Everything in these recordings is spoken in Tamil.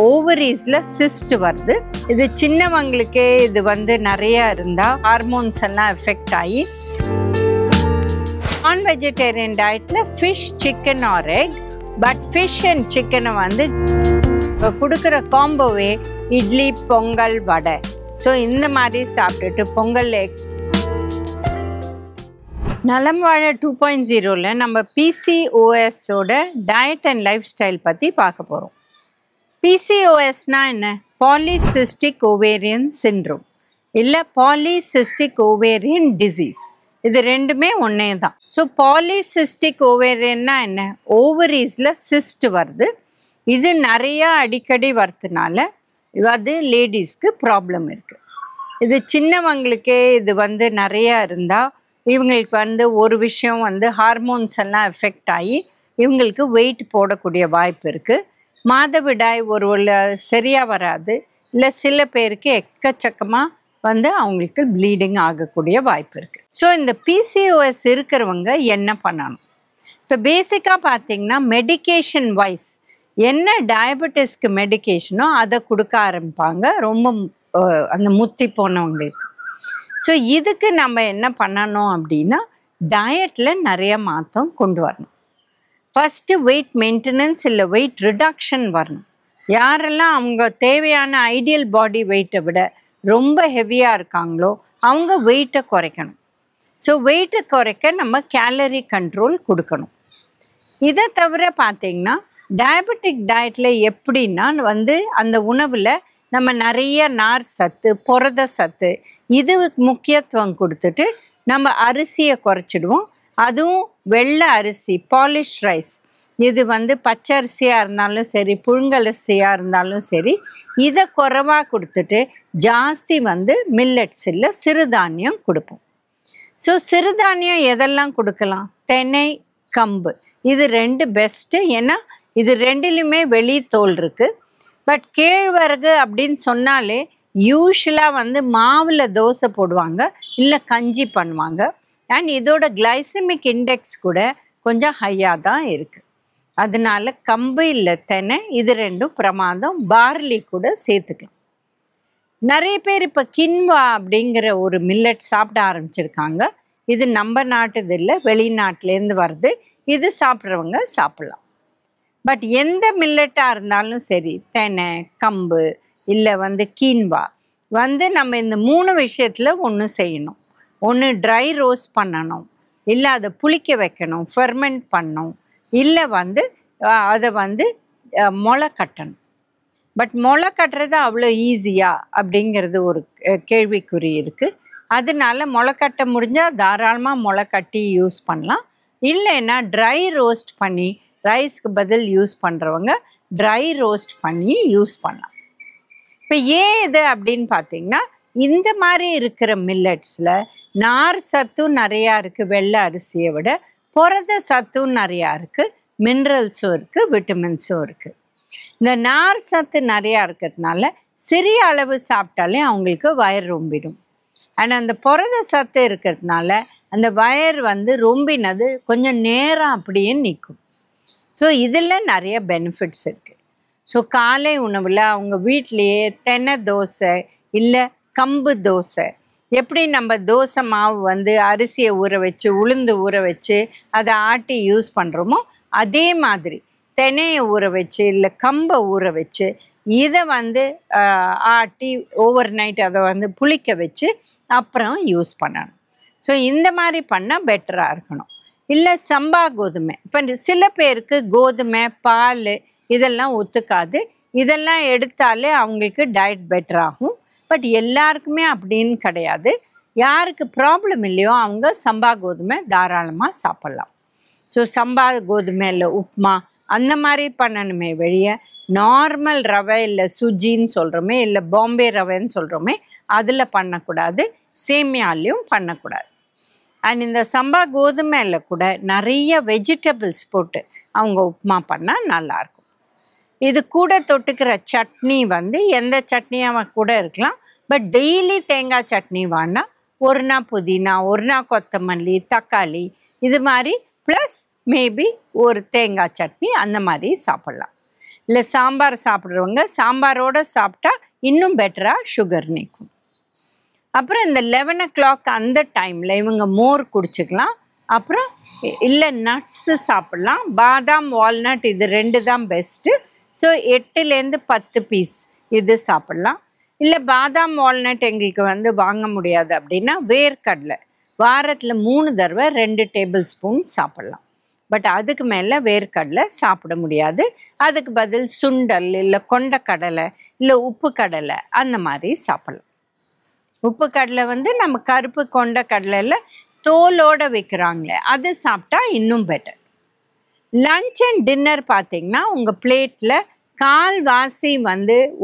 ஓவரீஸ்ல சிஸ்ட் வருது. இது சின்னவங்களுக்கே இது வந்து நிறைய இருந்தா ஹார்மோன்ஸ் எல்லாம் எஃபெக்ட் ஆகி நான் வெஜிடேரியன் டயட்ல fish, chicken or egg. But fish and சிக்கனை வந்து கொடுக்குற காம்போவே இட்லி, பொங்கல், வடை. ஸோ இந்த மாதிரி சாப்பிட்டுட்டு பொங்கல் எக். நலம் வாழ 2.0ல நம்ம PCOSோட டயட் அண்ட் லைஃப் ஸ்டைல் பற்றி பார்க்க போகிறோம். PCOSனா என்ன? பாலிசிஸ்டிக் ஓவேரியன் சிண்ட்ரோம் இல்லை பாலிசிஸ்டிக் ஓவேரியன் டிசீஸ். இது ரெண்டுமே ஒன்றே தான். ஸோ பாலிசிஸ்டிக் ஓவேரியன்னா என்ன? ஓவரீஸில் சிஸ்ட் வருது. இது நிறையா அடிக்கடி வரதுனால அது லேடிஸ்க்கு ப்ராப்ளம் இருக்குது. இது சின்னவங்களுக்கே இது வந்து நிறையா இருந்தால் இவங்களுக்கு வந்து ஒரு விஷயம் வந்து ஹார்மோன்ஸ் எல்லாம் எஃபெக்ட் ஆகி இவங்களுக்கு வெயிட் போடக்கூடிய வாய்ப்பு இருக்குது. மாதவிடாய் ஒரு சரியாக வராது, இல்லை சில பேருக்கு எக்கச்சக்கமாக வந்து அவங்களுக்கு ப்ளீடிங் ஆகக்கூடிய வாய்ப்பு இருக்குது. ஸோ இந்த PCOS இருக்கிறவங்க என்ன பண்ணணும்? இப்போ பேசிக்காக பார்த்திங்கன்னா மெடிக்கேஷன் வைஸ் என்ன டயபெட்டிஸ்க்கு மெடிக்கேஷனோ அதை கொடுக்க ஆரம்பிப்பாங்க ரொம்ப அந்த முத்தி போனவங்களுக்கு. ஸோ இதுக்கு நம்ம என்ன பண்ணணும் அப்படின்னா டயட்டில் நிறைய மாற்றம் கொண்டு வரணும். ஃபஸ்ட்டு வெயிட் மெயின்டெனன்ஸ் இல்லை வெயிட் ரிடக்ஷன் வரணும். யாரெல்லாம் அவங்க தேவையான ஐடியல் பாடி வெயிட்டை விட ரொம்ப ஹெவியாக இருக்காங்களோ அவங்க வெயிட்டை குறைக்கணும். ஸோ வெயிட்டை குறைக்க நம்ம கேலரி கண்ட்ரோல் கொடுக்கணும். இதை தவிர பார்த்திங்கன்னா டயபெட்டிக் டயட்டில் எப்படின்னா வந்து அந்த உணவில் நம்ம நிறைய நார் சத்து, புரத சத்து இது முக்கியத்துவம் கொடுத்துட்டு நம்ம அரிசியை குறைச்சிடுவோம். அதுவும் வெள்ளை அரிசி, பாலிஷ் ரைஸ், இது வந்து பச்சை அரிசியாக இருந்தாலும் சரி, புழுங்கலரிசியாக இருந்தாலும் சரி, இதை குறைவாக கொடுத்துட்டு ஜாஸ்தி வந்து மில்லட்ஸ் இல்லை சிறுதானியம் கொடுப்போம். ஸோ சிறுதானியம் எதெல்லாம் கொடுக்கலாம்? தினை, கம்பு, இது ரெண்டு பெஸ்ட்டு. ஏன்னா இது ரெண்டுலேயுமே வெளி தோல் இருக்குது. பட் கேழ்வரகு அப்படின்னு சொன்னாலே யூஸ்வலாக வந்து மாவில் தோசை போடுவாங்க, இல்லை கஞ்சி பண்ணுவாங்க. அண்ட் இதோட கிளைசமிக் இண்டெக்ஸ் கூட கொஞ்சம் ஹையாக தான் இருக்குது. அதனால கம்பு இல்லை தினை இது ரெண்டும் பிரமாதம். பார்லி கூட சேர்த்துக்கலாம். நிறைய பேர் இப்போ கின்வா அப்படிங்கிற ஒரு மில்லட் சாப்பிட ஆரம்பிச்சிருக்காங்க. இது நம்ம நாட்டுது இல்லை, வெளிநாட்டிலேருந்து வருது. இது சாப்பிட்றவங்க சாப்பிட்லாம். பட் எந்த மில்லட்டாக இருந்தாலும் சரி, தெனை, கம்பு இல்லை வந்து கீன்வா வந்து நம்ம இந்த 3 விஷயத்தில் ஒன்று செய்யணும். ஒன்று ட்ரை ரோஸ்ட் பண்ணணும், இல்லை அதை புளிக்க வைக்கணும், ஃபெர்மெண்ட் பண்ணணும், இல்லை வந்து அதை வந்து முளை கட்டணும். பட் முளை கட்டுறது அவ்வளோ ஈஸியா அப்படிங்கிறது ஒரு கேள்விக்குறி இருக்குது. அதனால முளை கட்ட முடிஞ்சால் தாராளமாக முளை கட்டி யூஸ் பண்ணலாம். இல்லைன்னா ட்ரை ரோஸ்ட் பண்ணி ரைஸ்க்கு பதில் யூஸ் பண்ணுறவங்க ட்ரை ரோஸ்ட் பண்ணி யூஸ் பண்ணலாம். இப்போ ஏன் இது அப்படின்னு பார்த்தீங்கன்னா இந்த மாதிரி இருக்கிற மில்லட்ஸில் நார் சத்தும் நிறையா இருக்குது வெள்ளை அரிசியை விட, புரத சத்தும் நிறையா இருக்குது, மினரல்ஸும் இருக்குது, விட்டமின்ஸும் இருக்குது. இந்த நார் சத்து நிறையா இருக்கிறதுனால சிறிய அளவு சாப்பிட்டாலே அவங்களுக்கு வயிறு ரொம்பிடும். ஆனால் அந்த புரத சத்து இருக்கிறதுனால அந்த வயிறு வந்து ரொம்பினது கொஞ்சம் நேரம் அப்படியே நிற்கும். ஸோ இதில் நிறைய பெனிஃபிட்ஸ் இருக்குது. ஸோ காலை உணவில் அவங்க வீட்லேயே தெனை தோசை இல்லை கம்பு தோசை, எப்படி நம்ம தோசை மாவு வந்து அரிசியை ஊற வச்சு உளுந்து ஊற வச்சு அதை ஆட்டி யூஸ் பண்ணுறோமோ அதே மாதிரி தெனையை ஊற வச்சு இல்லை கம்பை ஊற வச்சு இதை வந்து ஆட்டி ஓவர் நைட் அதை வந்து புளிக்க வச்சு அப்புறம் யூஸ் பண்ணணும். ஸோ இந்த மாதிரி பண்ணால் பெட்டராக இருக்கணும். இல்லை சம்பா கோதுமை, இப்போ சில பேருக்கு கோதுமை, பால் இதெல்லாம் ஒத்துக்காது. இதெல்லாம் எடுத்தாலே அவங்களுக்கு டயட் பெட்டர் ஆகும். பட் எல்லாருக்குமே அப்படின்னு கிடையாது. யாருக்கு ப்ராப்ளம் இல்லையோ அவங்க சம்பா கோதுமை தாராளமாக சாப்பிட்லாம். ஸோ சம்பா கோதுமையில் உப்புமா அந்த மாதிரி பண்ணணுமே வெளிய நார்மல் ரவை இல்லை சுஜின்னு சொல்கிறோமே இல்லை பாம்பே ரவைன்னு சொல்கிறோமே அதில் பண்ணக்கூடாது, சேமியாலையும் பண்ணக்கூடாது. அண்ட் இந்த சம்பா கோதுமையில் கூட நிறைய வெஜிடபிள்ஸ் போட்டு அவங்க உப்புமா பண்ணால் நல்லாயிருக்கும். இது கூட தொட்டுக்கிற சட்னி வந்து எந்த சட்னியாக கூட இருக்கலாம். பட் டெய்லி தேங்காய் சட்னி வேணால் ஒரு நாள் புதினா, ஒரு நாள் கொத்தமல்லி, தக்காளி இது மாதிரி ப்ளஸ் மேபி ஒரு தேங்காய் சட்னி அந்த மாதிரி சாப்பிட்லாம். இல்லை சாம்பார் சாப்பிட்றவங்க சாம்பாரோடு சாப்பிட்டா இன்னும் பெட்டராக சுகர் நிற்கும். அப்புறம் இந்த 11 o'clock அந்த டைமில் இவங்க மோர் குடிச்சிக்கலாம். அப்புறம் இல்லை நட்ஸு சாப்பிட்லாம். பாதாம் வால்நட் இது 2 தான் பெஸ்ட்டு. ஸோ 8லேருந்து 10 பீஸ் இது சாப்பிட்லாம். இல்லை பாதாம் வால்நட் எங்களுக்கு வாங்க முடியாது அப்படின்னா வேர்க்கடலை வாரத்தில் 3 தடவை 2 டேபிள் ஸ்பூன் சாப்பிட்லாம். பட் அதுக்கு மேலே வேர்க்கடலை சாப்பிட முடியாது. அதுக்கு பதில் சுண்டல் இல்லை கொண்டக்கடலை இல்லை உப்பு கடலை அந்த மாதிரி சாப்பிட்லாம். உப்பு கடலை நம்ம கருப்பு கொண்டக்கடலையில் தோலோடு வைக்கிறாங்களே அது சாப்பிட்டா இன்னும் பெட்டர். லன்ச் அண்ட் டின்னர் பார்த்திங்கன்னா உங்கள் பிளேட்டில் கால்வாசி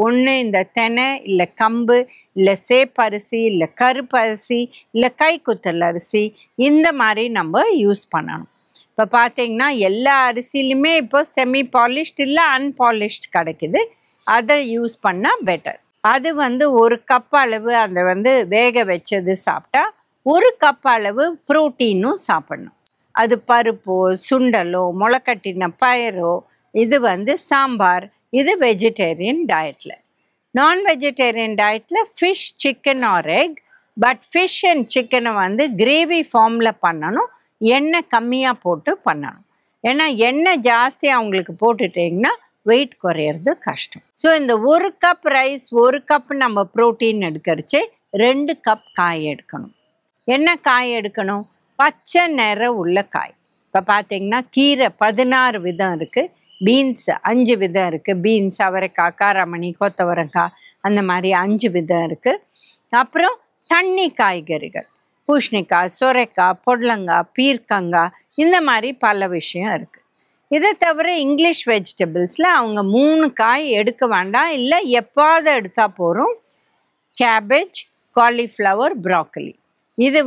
ஒன்று இந்த தெனை இல்லை கம்பு இல்லை சேப்பரிசி இல்லை கருப்பரிசி இல்லை கைக்குத்தல் அரிசி இந்த மாதிரி நம்ம யூஸ் பண்ணணும். இப்போ பார்த்திங்கன்னா எல்லா அரிசியிலுமே இப்போ செமி பாலிஷ்ட் இல்லை அன்பாலிஷ்ட் கிடைக்குது. அதை யூஸ் பண்ணால் பெட்டர். அது 1 கப் அளவு அந்த வேக வச்சது சாப்பிட்டா 1 கப் அளவு ப்ரோட்டீனும் சாப்பிடணும். அது பருப்போ சுண்டலோ முளைக்கட்டின பயரோ இது சாம்பார் இது வெஜிடேரியன் டயட்டில். நான் வெஜிடேரியன் டயட்டில் fish chicken or egg. But fish and சிக்கனை கிரேவி ஃபார்மில் பண்ணணும். எண்ணெய் கம்மியாக போட்டு பண்ணணும். ஏன்னா எண்ணெய் ஜாஸ்தி அவங்களுக்கு போட்டுட்டிங்கன்னா வெயிட் குறையிறது கஷ்டம். ஸோ இந்த 1 கப் ரைஸ் 1 கப் நம்ம ப்ரோட்டீன் எடுக்கிறச்சே 2 கப் காய் எடுக்கணும். என்ன காய் எடுக்கணும்? பச்சை நிறம் உள்ள காய். இப்போ பார்த்திங்கன்னா கீரை 16 விதம் இருக்குது. பீன்ஸ் 5 விதம் இருக்குது. பீன்ஸ் அவரைக்காய் காராமணி கொத்தவரங்காய் அந்த மாதிரி 5 விதம் இருக்குது. அப்புறம் தண்ணி காய்கறிகள் பூசணிக்காய் சொரைக்காய் பொடலங்காய் பீர்க்கங்காய் இந்த மாதிரி பல விஷயம் இருக்குது. இதை தவிர இங்கிலீஷ் வெஜிடபிள்ஸில் அவங்க 3 காய் எடுக்க வேண்டாம். இல்லை எப்பாவது எடுத்தால் போகிறோம். கேபேஜ் காலிஃப்ளவர் ப்ராக்கலி இது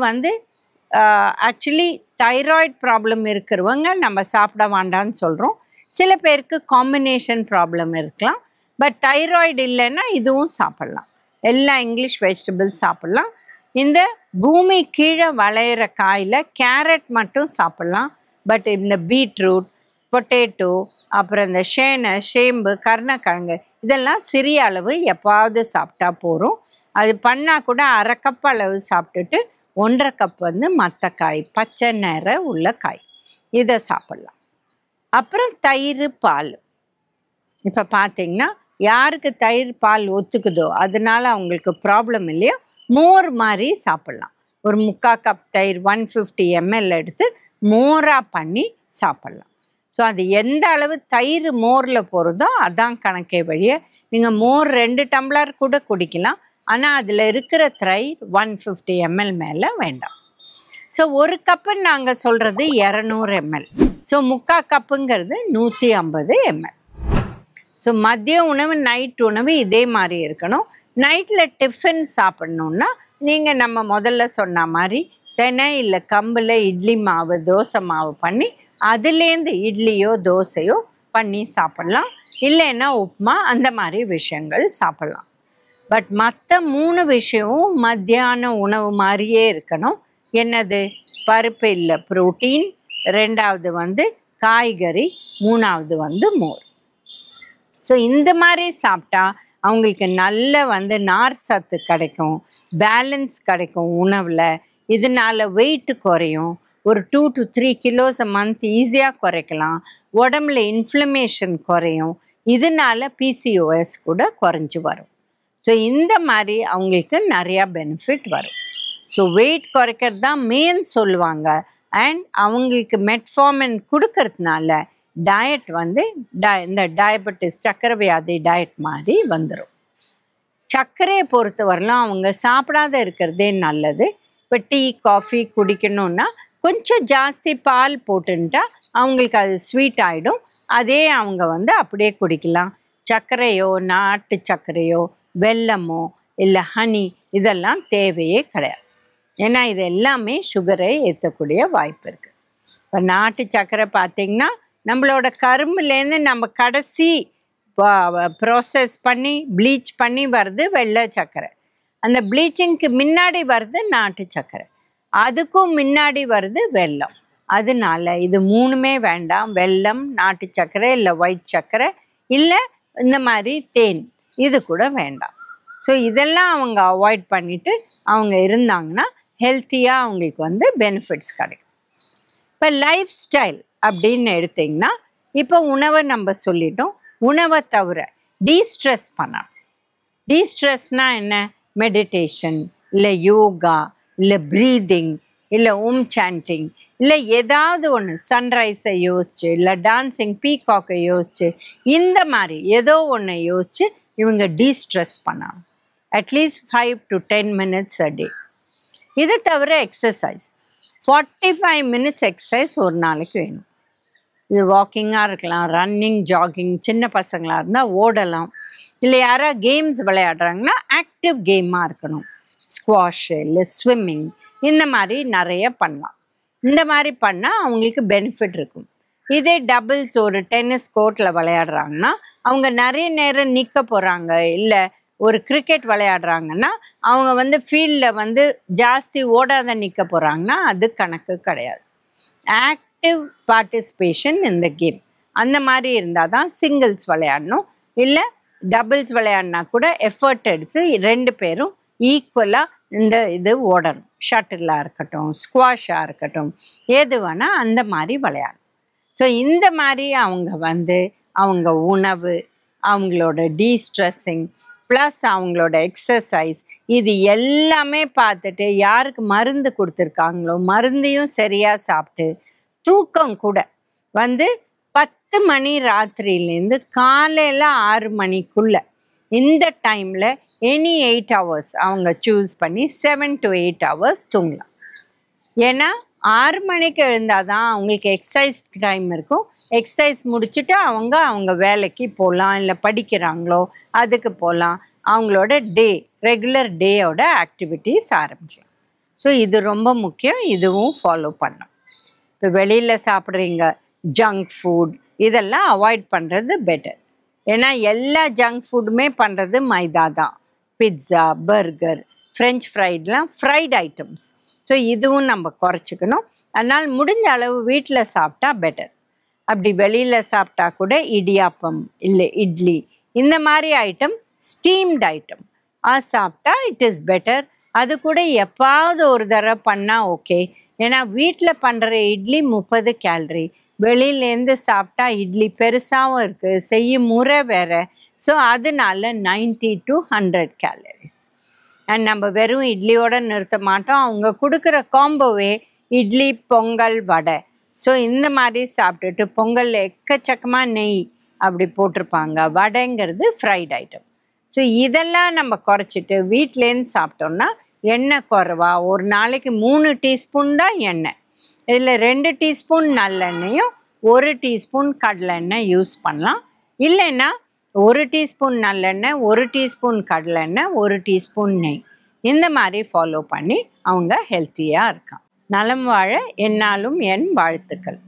ஆக்சுவலி தைராய்டு ப்ராப்ளம் இருக்கிறவங்க நம்ம சாப்பிட வேண்டான்னு சொல்கிறோம். சில பேருக்கு காம்பினேஷன் ப்ராப்ளம் இருக்கலாம். பட் தைராய்டு இல்லைன்னா இதுவும் சாப்பிட்லாம். எல்லா இங்கிலீஷ் வெஜிடபிள்ஸ் சாப்பிட்லாம். இந்த பூமி கீழே வளையிற காயில் கேரட் மட்டும் சாப்பிட்லாம். பட் இந்த பீட்ரூட் பொட்டேட்டோ அப்புறம் இந்த சேம்பு கருணக்கிழங்கு இதெல்லாம் சிறிய அளவு எப்பாவது சாப்பிட்டா போகிறோம். அது பண்ணால் கூட 1/2 கப் அளவு சாப்பிட்டுட்டு 1/2 கப் மற்ற காய் பச்சை நிறம் உள்ள காய் இதை சாப்பிட்லாம். அப்புறம் தயிர் பால். இப்போ பார்த்திங்கன்னா யாருக்கு தயிர் பால் ஒத்துக்குதோ அதனால் அவங்களுக்கு ப்ராப்ளம் இல்லையோ மோர் மாதிரி சாப்பிட்லாம். ஒரு 3/4 கப் தயிர் 150 ml எடுத்து மோராக பண்ணி சாப்பிட்லாம். ஸோ அது எந்த அளவு தயிர் மோரில் போகிறதோ அதான் கணக்கே வழிய. நீங்கள் மோர் 2 டம்ளர் கூட குடிக்கலாம். ஆனால் அதில் இருக்கிற தயிர் 150 ml மேலே வேண்டாம். ஸோ 1 கப்பு நாங்கள் சொல்கிறது 200 ml. So 3/4 கப்புங்கிறது 150 ml. ஸோ மதிய உணவு நைட் உணவு இதே மாதிரி இருக்கணும். நைட்டில் டிஃபன் சாப்பிட்ணுன்னா நீங்கள் நம்ம முதல்ல சொன்ன மாதிரி தெனை இல்லை கம்பில் இட்லி மாவு தோசை மாவு பண்ணி அதுலேருந்து இட்லியோ தோசையோ பண்ணி சாப்பிட்லாம். இல்லைன்னா உப்புமா அந்த மாதிரி விஷயங்கள் சாப்பிட்லாம். பட் மற்ற 3 விஷயமும் மத்தியான உணவு மாதிரியே இருக்கணும். என்னது? பருப்பு இல்லை ப்ரோட்டீன், 2வது காய்கறி, 3வது மோர். ஸோ இந்த மாதிரி சாப்பிட்டா அவங்களுக்கு நல்ல நார் சத்து கிடைக்கும், பேலன்ஸ் கிடைக்கும் உணவில். இதனால் வெயிட்டு குறையும். ஒரு 2 to 3 kilos a month ஈஸியாக குறைக்கலாம். உடம்புல இன்ஃப்ளமேஷன் குறையும். இதனால் PCOS கூட குறைஞ்சி வரும். ஸோ இந்த மாதிரி அவங்களுக்கு நிறையா பெனிஃபிட் வரும். ஸோ வெயிட் குறைக்கிறது தான் மெயின் சொல்லுவாங்க. அண்ட் அவங்களுக்கு மெட்ஃபார்மின் கொடுக்கறதுனால டயட் இந்த டயபெட்டிஸ் சர்க்கரை வியாதி டயட் மாதிரி வந்துடும். சர்க்கரையை பொறுத்த வரலாம் அவங்க சாப்பிடாத இருக்கிறதே நல்லது. இப்போ டீ காஃபி குடிக்கணுன்னா கொஞ்சம் ஜாஸ்தி பால் போட்டுன்ட்டா அவங்களுக்கு அது ஸ்வீட் ஆகிடும். அதே அவங்க அப்படியே குடிக்கலாம். சர்க்கரையோ நாட்டு சர்க்கரையோ வெல்லமோ இல்லை ஹனி இதெல்லாம் தேவையே கிடையாது. ஏன்னா இது எல்லாமே சுகரை ஏற்றக்கூடிய வாய்ப்பு இருக்குது. இப்போ நாட்டு சர்க்கரை பார்த்திங்கன்னா நம்மளோட கரும்புலேருந்து நம்ம கடைசி ப்ராசஸ் பண்ணி ப்ளீச் பண்ணி வருது வெள்ளை சர்க்கரை. அந்த ப்ளீச்சிங்க்கு முன்னாடி வருது நாட்டு சர்க்கரை, அதுக்கும் முன்னாடி வருது வெல்லம். அதனால இது 3மே வேண்டாம். வெல்லம், நாட்டு சர்க்கரை இல்லை ஒயிட் சர்க்கரை இல்லை இந்த மாதிரி தேன் இது கூட வேண்டாம். ஸோ இதெல்லாம் அவங்க அவாய்ட் பண்ணிவிட்டு அவங்க இருந்தாங்கன்னா ஹெல்த்தியாக அவங்களுக்கு வந்து பெனிஃபிட்ஸ் கிடைக்கும். இப்போ லைஃப் ஸ்டைல் அப்படின்னு எடுத்திங்கன்னா இப்போ உணவை நம்ம சொல்லிட்டோம். உணவை தவிர டீஸ்ட்ரெஸ் பண்ணலாம். டீஸ்ட்ரெஸ்னால் என்ன? மெடிடேஷன், இல்லை யோகா, இல்லை ப்ரீதிங், இல்லை ஓம் சாண்டிங், இல்லை ஏதாவது ஒன்று சன்ரைஸை யோசிச்சு, இல்லை டான்ஸிங் பீகாக்கை யோசிச்சு, இந்த மாதிரி ஏதோ ஒன்று யோசிச்சு இவங்க டீஸ்ட்ரெஸ் பண்ணலாம். At least 5 to 10 minutes a day. இது தவிர எக்ஸசைஸ் 45 minutes எக்ஸசைஸ் ஒரு நாளைக்கு வேணும். இது வாக்கிங்காக இருக்கலாம், ரன்னிங், ஜாகிங், சின்ன பசங்களாக இருந்தால் ஓடலாம், இல்லை யாராவது கேம்ஸ் விளையாடுறாங்கன்னா ஆக்டிவ் கேமாக இருக்கணும். ஸ்குவாஷு இல்லை ஸ்விம்மிங் இந்த மாதிரி நிறைய பண்ணலாம். இந்த மாதிரி பண்ணால் அவங்களுக்கு பெனிஃபிட் இருக்கும். இதே டபுள்ஸ் ஒரு டென்னிஸ் கோர்ட்டில் விளையாடுறாங்கன்னா அவங்க நிறைய நேரம் நிற்க போகிறாங்க, இல்லை ஒரு கிரிக்கெட் விளையாடுறாங்கன்னா அவங்க வந்து ஃபீல்டில் வந்து ஜாஸ்தி ஓடாத நிற்க போகிறாங்கன்னா அது கணக்கு கிடையாது. ஆக்டிவ் பார்ட்டிசிபேஷன் இந்த கேம் அந்த மாதிரி இருந்தால் தான் சிங்கிள்ஸ் விளையாடணும். இல்லை டபுள்ஸ் விளையாடினா கூட எஃபர்ட் எடுத்து 2 பேரும் ஈக்குவலாக இது ஓடணும். ஷட்டிலாக இருக்கட்டும், ஸ்குவாஷாக இருக்கட்டும், எது வேணால் அந்த மாதிரி விளையாடணும். ஸோ இந்த மாதிரி அவங்க வந்து அவங்க உணவு, அவங்களோட டீஸ்ட்ரெஸ்ஸிங் ப்ளஸ் அவங்களோட எக்ஸசைஸ் இது எல்லாமே பார்த்துட்டு யாருக்கு மருந்து கொடுத்துருக்காங்களோ மருந்தையும் சரியாக சாப்பிட்டு தூக்கம் கூட வந்து 10 மணி ராத்திரியிலேருந்து காலையில் 6 மணிக்குள்ளே இந்த டைமில் எனி 8 hours அவங்க சூஸ் பண்ணி 7 to 8 hours தூங்கலாம். ஏன்னா 6 மணிக்கு எழுந்தால் தான் அவங்களுக்கு எக்ஸசைஸ் டைம் இருக்கும். எக்ஸசைஸ் முடிச்சுட்டு அவங்க வேலைக்கு போகலாம், இல்லை படிக்கிறாங்களோ அதுக்கு போகலாம். அவங்களோட ரெகுலர் டேயோட ஆக்டிவிட்டீஸ் ஆரம்பிக்கலாம். ஸோ இது ரொம்ப முக்கியம். இதுவும் ஃபாலோ பண்ணணும். இப்போ வெளியில் சாப்பிட்றீங்க ஜங்க் ஃபுட் இதெல்லாம் அவாய்ட் பண்ணுறது பெட்டர். ஏன்னா எல்லா ஜங்க் ஃபுட்டுமே பண்ணுறது மைதா தான். பிட்ஸா, பர்கர், ஃப்ரெஞ்ச் ஃப்ரைட்லாம் ஃப்ரைட் ஐட்டம்ஸ். ஸோ இதுவும் நம்ம குறைச்சிக்கணும். அதனால் முடிஞ்ச அளவு வீட்டில் சாப்பிட்டா பெட்டர். அப்படி வெளியில் சாப்பிட்டா கூட இடியாப்பம் இல்லை இட்லி இந்த மாதிரி ஐட்டம், ஸ்டீம்டு ஐட்டம் சாப்பிட்டா இட் இஸ் பெட்டர். அது கூட எப்பாவது ஒரு தடவை பண்ணால் ஓகே. ஏன்னா வீட்டில் பண்ணுற இட்லி 30 கேலரி, வெளியிலேருந்து சாப்பிட்டா இட்லி பெருசாகவும் இருக்குது, செய்யும் முறை வேறு. ஸோ அதனால 90 to 100 கேலரிஸ். அண்ட் நம்ம வெறும் இட்லியோடு நிறுத்த மாட்டோம். அவங்க கொடுக்குற காம்போவே இட்லி, பொங்கல், வடை. ஸோ இந்த மாதிரி சாப்பிட்டுட்டு பொங்கலில் எக்கச்சக்கமாக நெய் அப்படி போட்டிருப்பாங்க. வடைங்கிறது ஃப்ரைட் ஐட்டம். ஸோ இதெல்லாம் நம்ம குறைச்சிட்டு வீட்டிலேருந்து சாப்பிட்டோம்னா எண்ணெய் குறைவா, ஒரு நாளைக்கு 3 டீஸ்பூன் தான் எண்ணெய். இதில் 2 டீஸ்பூன் நல்லெண்ணெயும் 1 டீஸ்பூன் கடலை எண்ணெய் யூஸ் பண்ணலாம். இல்லைன்னா 1 டீஸ்பூன் நல்லெண்ணெய், 1 டீஸ்பூன் கடலை எண்ணெய், 1 டீஸ்பூன் நெய் இந்த மாதிரி ஃபாலோ பண்ணி அவங்க ஹெல்த்தியாக இருக்காங்க. நலம் வாழ என்னாலும் என் வாழ்த்துக்கள்.